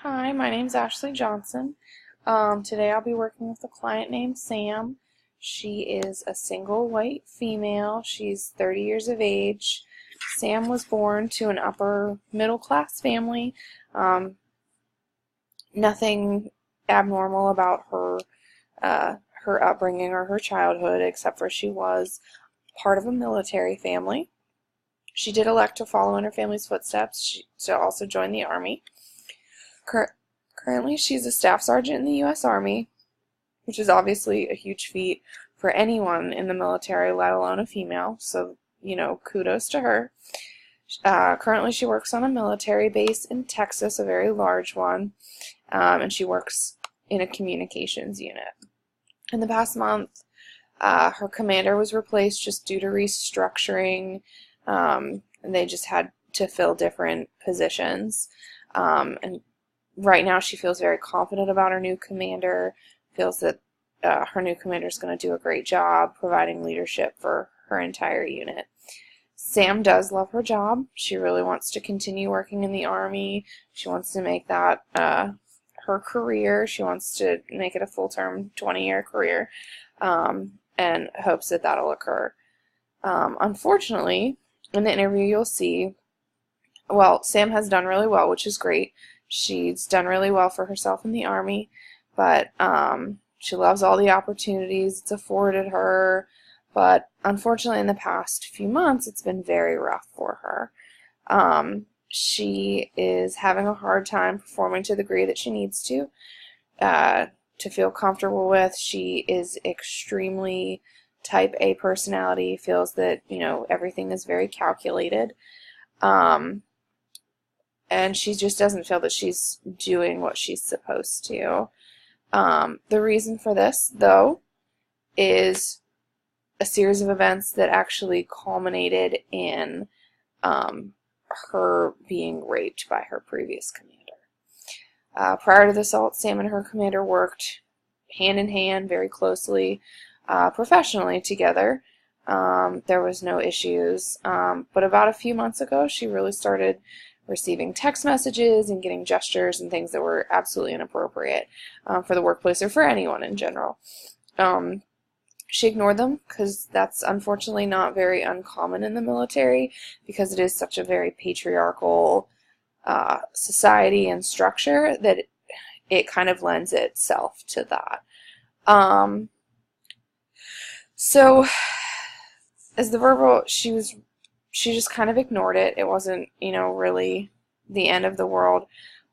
Hi, my name's Ashley Johnson. Today I'll be working with a client named Sam. She is a single white female. She's 30 years of age. Sam was born to an upper middle class family. Um, Nothing abnormal about her upbringing or her childhood, except for she was part of a military family. She did elect to follow in her family's footsteps to also join the Army. Currently, she's a staff sergeant in the U.S. Army, which is obviously a huge feat for anyone in the military, let alone a female. So, kudos to her. Currently, she works on a military base in Texas, a very large one, and she works in a communications unit. In the past month, her commander was replaced just due to restructuring, and they just had to fill different positions. And right now she feels very confident about her new commander, feels that her new commander is going to do a great job providing leadership for her entire unit. Sam does love her job. She really wants to continue working in the Army. She wants to make that her career. She wants to make it a full-term 20-year career, and hopes that that'll occur. Unfortunately, in the interview you'll see, well, Sam has done really well, which is great. She's done really well for herself in the Army, but she loves all the opportunities it's afforded her. But unfortunately, in the past few months, it's been very rough for her. She is having a hard time performing to the degree that she needs to feel comfortable with. She is extremely type A personality, feels that, everything is very calculated. And she just doesn't feel that she's doing what she's supposed to. The reason for this, though, is a series of events that actually culminated in her being raped by her previous commander. Prior to the assault, Sam and her commander worked hand in hand, very closely, professionally together. There was no issues. But about a few months ago, she really started receiving text messages and getting gestures and things that were absolutely inappropriate for the workplace or for anyone in general. She ignored them because that's unfortunately not very uncommon in the military, because it is such a very patriarchal society and structure that it kind of lends itself to that. So as the verbal, she just kind of ignored it. It wasn't, really the end of the world.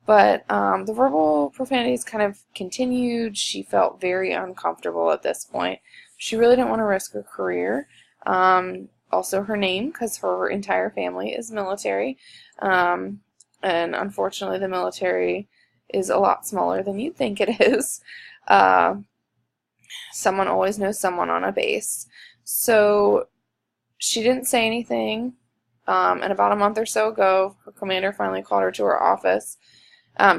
But the verbal profanities kind of continued. She felt very uncomfortable at this point. She really didn't want to risk her career. Also her name, because her entire family is military. And unfortunately, the military is a lot smaller than you'd think it is. Someone always knows someone on a base. So she didn't say anything. And about a month or so ago, her commander finally called her to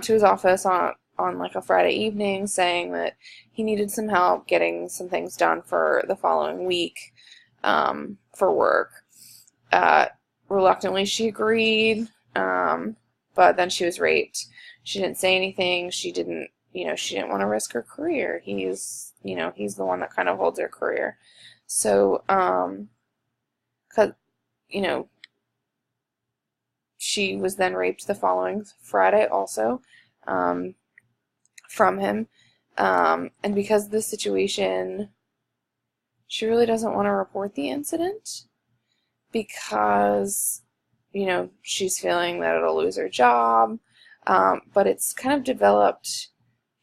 his office on like a Friday evening, saying that he needed some help getting some things done for the following week for work. Reluctantly, she agreed, but then she was raped. She didn't say anything. She didn't want to risk her career. He's the one that kind of holds her career. So, she was then raped the following Friday also from him. And because of the situation, she really doesn't want to report the incident because, she's feeling that it'll lose her job. But it's kind of developed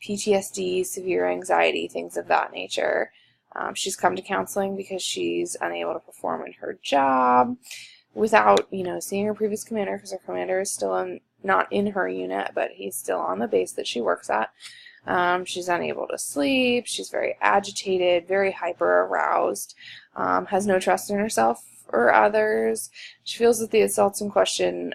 PTSD, severe anxiety, things of that nature. She's come to counseling because she's unable to perform in her job without, seeing her previous commander, because her commander is still not in her unit, but he's still on the base that she works at. She's unable to sleep. She's very agitated, very hyper-aroused, has no trust in herself or others. She feels that the assaults in question,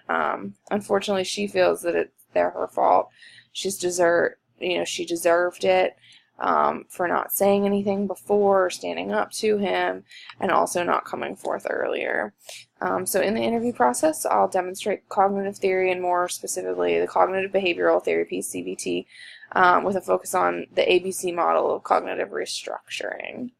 unfortunately, she feels that they're her fault. She deserved it. for not saying anything before or standing up to him, and also not coming forth earlier. So in the interview process, I'll demonstrate cognitive theory, and more specifically the cognitive behavioral therapy, CBT, with a focus on the ABC model of cognitive restructuring.